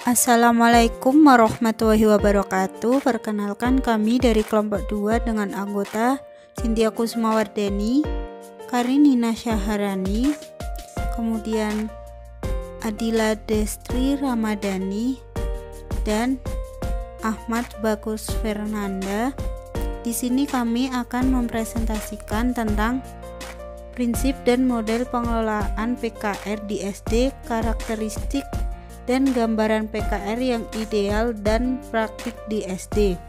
Assalamualaikum warahmatullahi wabarakatuh. Perkenalkan, kami dari kelompok 2 dengan anggota Cynthia Kusumawardani, Karinina Syaharani, kemudian Adila Destri Ramadhani, dan Ahmad Bagus Fernanda. Di sini kami akan mempresentasikan tentang prinsip dan model pengelolaan PKR di SD, karakteristik dan gambaran PKR yang ideal dan praktik di SD.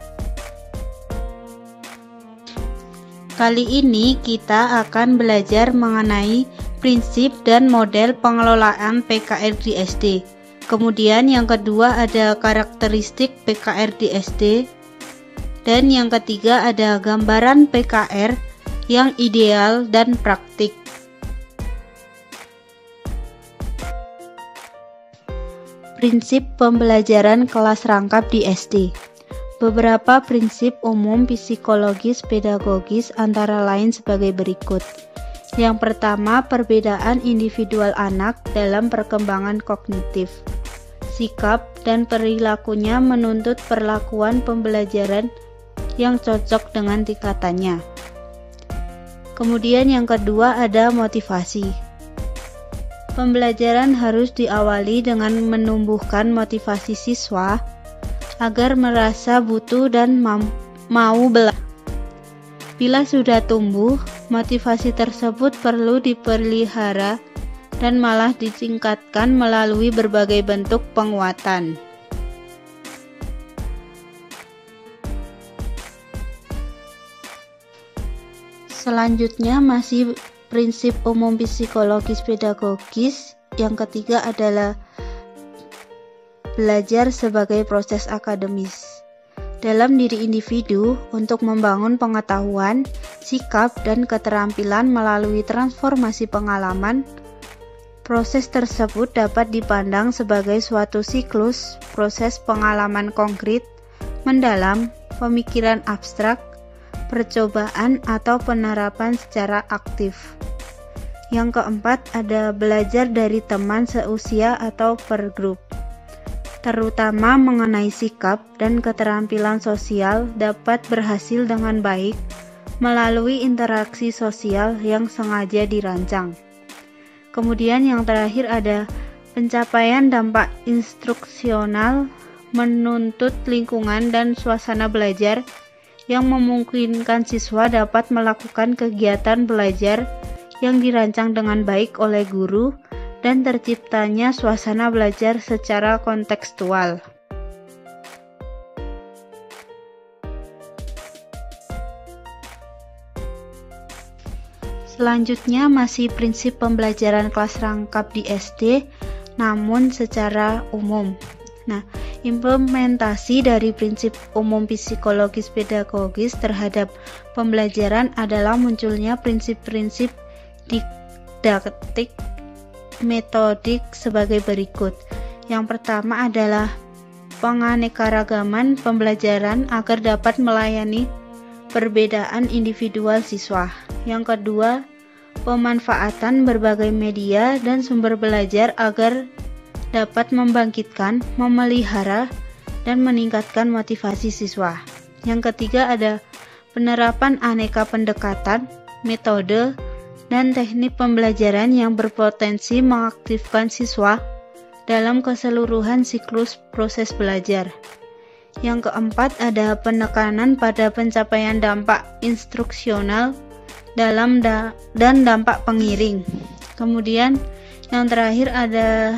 Kali ini kita akan belajar mengenai prinsip dan model pengelolaan PKR di SD. Kemudian yang kedua ada karakteristik PKR di SD. Dan yang ketiga ada gambaran PKR yang ideal dan praktik. Prinsip pembelajaran kelas rangkap di SD. Beberapa prinsip umum psikologis pedagogis antara lain sebagai berikut. Yang pertama, perbedaan individual anak dalam perkembangan kognitif. Sikap dan perilakunya menuntut perlakuan pembelajaran yang cocok dengan tingkatannya. Kemudian yang kedua ada motivasi. Pembelajaran harus diawali dengan menumbuhkan motivasi siswa agar merasa butuh dan mau belajar. Bila sudah tumbuh, motivasi tersebut perlu dipelihara dan malah ditingkatkan melalui berbagai bentuk penguatan. Selanjutnya masih prinsip umum psikologis pedagogis. Yang ketiga adalah belajar sebagai proses akademis. Dalam diri individu untuk membangun pengetahuan, sikap, dan keterampilan melalui transformasi pengalaman. Proses tersebut dapat dipandang sebagai suatu siklus proses pengalaman konkret, mendalam, pemikiran abstrak, percobaan atau penerapan secara aktif. Yang keempat ada belajar dari teman seusia atau per grup, terutama mengenai sikap dan keterampilan sosial dapat berhasil dengan baik melalui interaksi sosial yang sengaja dirancang. Kemudian yang terakhir ada pencapaian dampak instruksional menuntut lingkungan dan suasana belajar yang memungkinkan siswa dapat melakukan kegiatan belajar yang dirancang dengan baik oleh guru dan terciptanya suasana belajar secara kontekstual. Selanjutnya masih prinsip pembelajaran kelas rangkap di SD, namun secara umum. Nah, implementasi dari prinsip umum psikologis pedagogis terhadap pembelajaran adalah munculnya prinsip-prinsip didaktik metodik sebagai berikut. Yang pertama adalah penganekaragaman pembelajaran agar dapat melayani perbedaan individual siswa. Yang kedua, pemanfaatan berbagai media dan sumber belajar agar dapat membangkitkan, memelihara, dan meningkatkan motivasi siswa. Yang ketiga ada penerapan aneka pendekatan, metode, dan teknik pembelajaran yang berpotensi mengaktifkan siswa dalam keseluruhan siklus proses belajar. Yang keempat ada penekanan pada pencapaian dampak instruksional dan dampak pengiring. Kemudian yang terakhir ada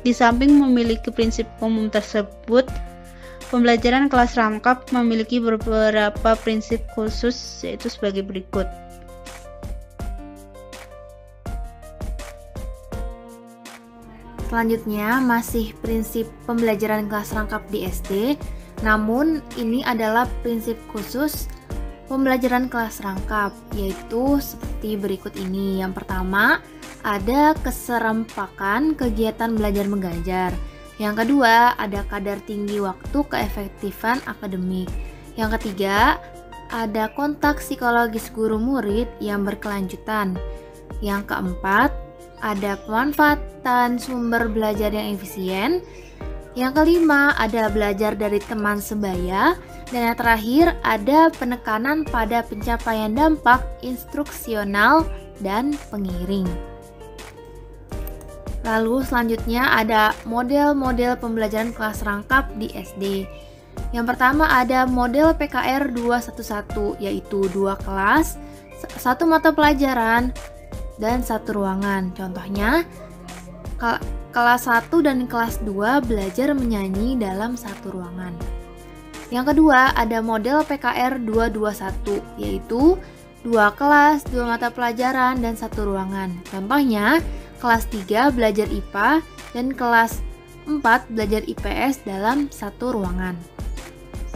di samping memiliki prinsip umum tersebut, pembelajaran kelas rangkap memiliki beberapa prinsip khusus, yaitu sebagai berikut. Selanjutnya masih prinsip pembelajaran kelas rangkap di SD, namun ini adalah prinsip khusus pembelajaran kelas rangkap, yaitu seperti berikut ini. Yang pertama, ada keserempakan kegiatan belajar mengajar. Yang kedua, ada kadar tinggi waktu keefektifan akademik. Yang ketiga, ada kontak psikologis guru murid yang berkelanjutan. Yang keempat, ada pemanfaatan sumber belajar yang efisien. Yang kelima, ada belajar dari teman sebaya. Dan yang terakhir, ada penekanan pada pencapaian dampak instruksional dan pengiring. Lalu selanjutnya ada model-model pembelajaran kelas rangkap di SD. Yang pertama ada model PKR 211, yaitu 2 kelas, 1 mata pelajaran, dan 1 ruangan. Contohnya, kelas 1 dan kelas 2 belajar menyanyi dalam 1 ruangan. Yang kedua, ada model PKR 221, yaitu 2 kelas, 2 mata pelajaran, dan 1 ruangan. Contohnya, kelas 3 belajar IPA dan kelas 4 belajar IPS dalam 1 ruangan.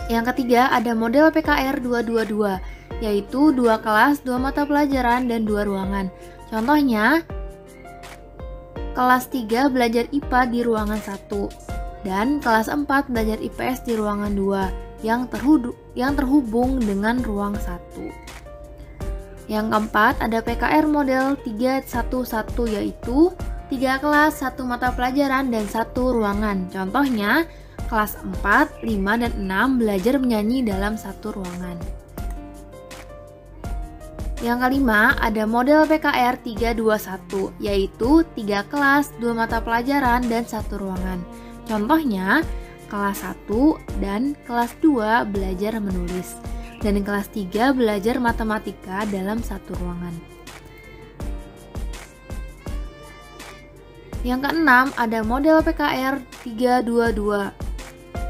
Yang ketiga, ada model PKR 222, yaitu 2 kelas, 2 mata pelajaran, dan 2 ruangan. Contohnya, kelas 3 belajar IPA di ruangan 1 dan kelas 4 belajar IPS di ruangan 2 yang terhubung dengan ruang 1. Yang keempat, ada PKR model 311, yaitu 3 kelas, 1 mata pelajaran, dan 1 ruangan. Contohnya, kelas 4, 5, dan 6 belajar menyanyi dalam 1 ruangan. Yang kelima, ada model PKR 321, yaitu 3 kelas, 2 mata pelajaran, dan 1 ruangan. Contohnya, kelas 1 dan kelas 2 belajar menulis, dan kelas 3 belajar matematika dalam 1 ruangan. Yang keenam, ada model PKR 322,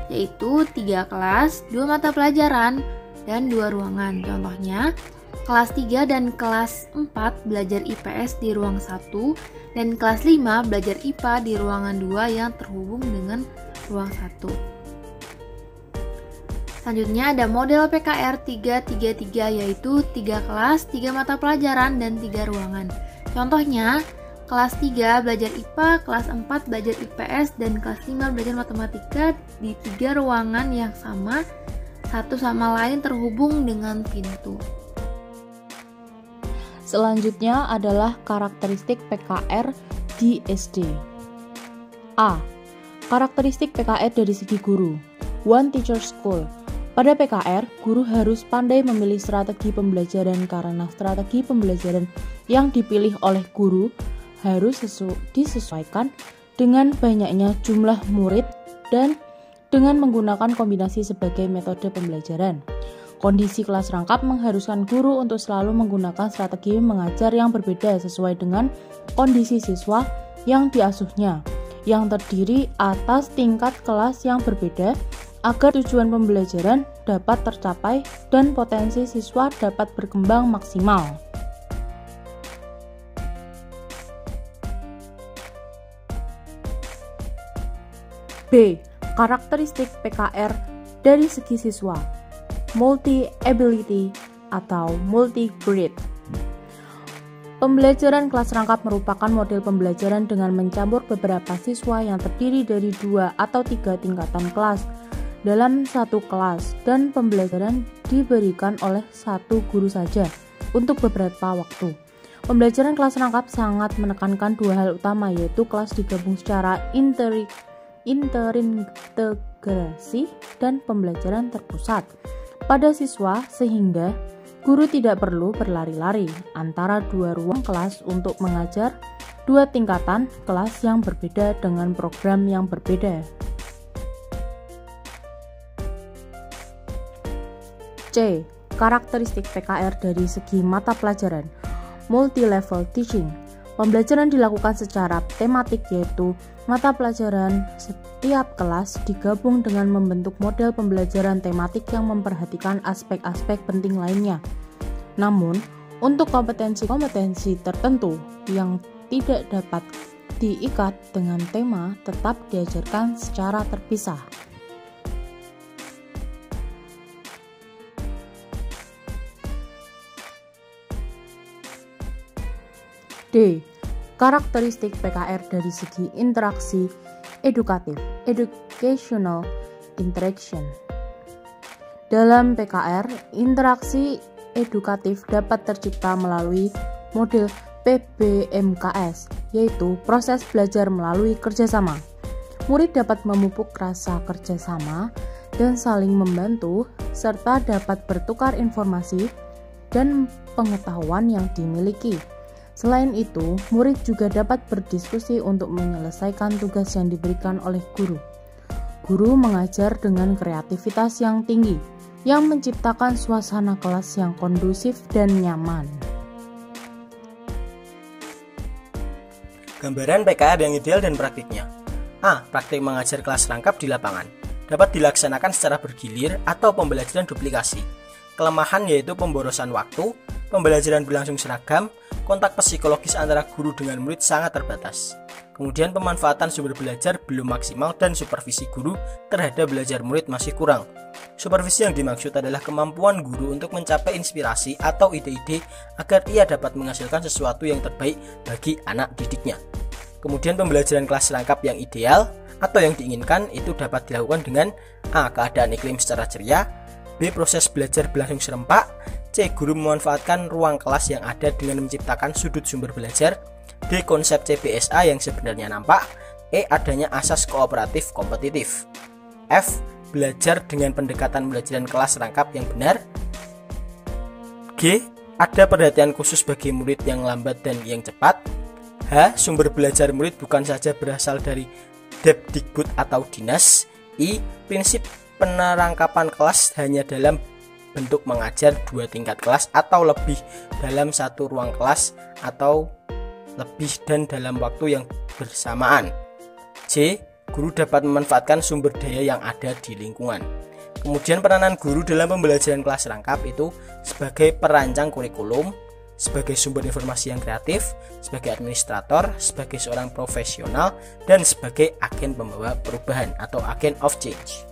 yaitu 3 kelas, 2 mata pelajaran, dan 2 ruangan. Contohnya, kelas 3 dan kelas 4 belajar IPS di ruang 1 dan kelas 5 belajar IPA di ruangan 2 yang terhubung dengan ruang 1. Selanjutnya ada model PKR 333, yaitu 3 kelas, 3 mata pelajaran, dan 3 ruangan. Contohnya, kelas 3 belajar IPA, kelas 4 belajar IPS, dan kelas 5 belajar matematika di 3 ruangan yang sama, satu sama lain terhubung dengan pintu. Selanjutnya adalah karakteristik PKR di SD. A. Karakteristik PKR dari segi guru. One Teacher School. Pada PKR, guru harus pandai memilih strategi pembelajaran karena strategi pembelajaran yang dipilih oleh guru harus disesuaikan dengan banyaknya jumlah murid dan dengan menggunakan kombinasi sebagai metode pembelajaran. Kondisi kelas rangkap mengharuskan guru untuk selalu menggunakan strategi mengajar yang berbeda sesuai dengan kondisi siswa yang diasuhnya, yang terdiri atas tingkat kelas yang berbeda agar tujuan pembelajaran dapat tercapai dan potensi siswa dapat berkembang maksimal. B. Karakteristik PKR dari segi siswa. Multi-ability atau multi-grade. Pembelajaran kelas rangkap merupakan model pembelajaran dengan mencampur beberapa siswa yang terdiri dari 2 atau 3 tingkatan kelas dalam satu kelas, dan pembelajaran diberikan oleh satu guru saja untuk beberapa waktu. Pembelajaran kelas rangkap sangat menekankan 2 hal utama, yaitu kelas digabung secara interintegrasi dan pembelajaran terpusat pada siswa, sehingga guru tidak perlu berlari-lari antara 2 ruang kelas untuk mengajar 2 tingkatan kelas yang berbeda dengan program yang berbeda. C. Karakteristik PKR dari segi mata pelajaran. Multi-level teaching. Pembelajaran dilakukan secara tematik, yaitu mata pelajaran setiap kelas digabung dengan membentuk model pembelajaran tematik yang memperhatikan aspek-aspek penting lainnya. Namun, untuk kompetensi-kompetensi tertentu yang tidak dapat diikat dengan tema tetap diajarkan secara terpisah. D. Karakteristik PKR dari segi interaksi edukatif, educational interaction. Dalam PKR, interaksi edukatif dapat tercipta melalui model PBMKS, yaitu proses belajar melalui kerjasama. Murid dapat memupuk rasa kerjasama dan saling membantu, serta dapat bertukar informasi dan pengetahuan yang dimiliki. Selain itu, murid juga dapat berdiskusi untuk menyelesaikan tugas yang diberikan oleh guru. Guru mengajar dengan kreativitas yang tinggi, yang menciptakan suasana kelas yang kondusif dan nyaman. Gambaran PKR yang ideal dan praktiknya. A. Praktik mengajar kelas rangkap di lapangan. Dapat dilaksanakan secara bergilir atau pembelajaran duplikasi. Kelemahan yaitu pemborosan waktu, pembelajaran berlangsung seragam, kontak psikologis antara guru dengan murid sangat terbatas. Kemudian pemanfaatan sumber belajar belum maksimal dan supervisi guru terhadap belajar murid masih kurang. Supervisi yang dimaksud adalah kemampuan guru untuk mencapai inspirasi atau ide-ide agar ia dapat menghasilkan sesuatu yang terbaik bagi anak didiknya. Kemudian pembelajaran kelas rangkap yang ideal atau yang diinginkan itu dapat dilakukan dengan A. Keadaan iklim secara ceria, B. Proses belajar berlangsung serempak, C. Guru memanfaatkan ruang kelas yang ada dengan menciptakan sudut sumber belajar, D. Konsep CBSA yang sebenarnya nampak, E. Adanya asas kooperatif kompetitif, F. Belajar dengan pendekatan pembelajaran kelas rangkap yang benar, G. Ada perhatian khusus bagi murid yang lambat dan yang cepat, H. Sumber belajar murid bukan saja berasal dari Depdikbud atau dinas, I. Prinsip penerangkapan kelas hanya dalam bentuk mengajar 2 tingkat kelas atau lebih dalam satu ruang kelas atau lebih dan dalam waktu yang bersamaan. C. Guru dapat memanfaatkan sumber daya yang ada di lingkungan. Kemudian peranan guru dalam pembelajaran kelas rangkap itu sebagai perancang kurikulum, sebagai sumber informasi yang kreatif, sebagai administrator, sebagai seorang profesional, dan sebagai agen pembawa perubahan atau agent of change.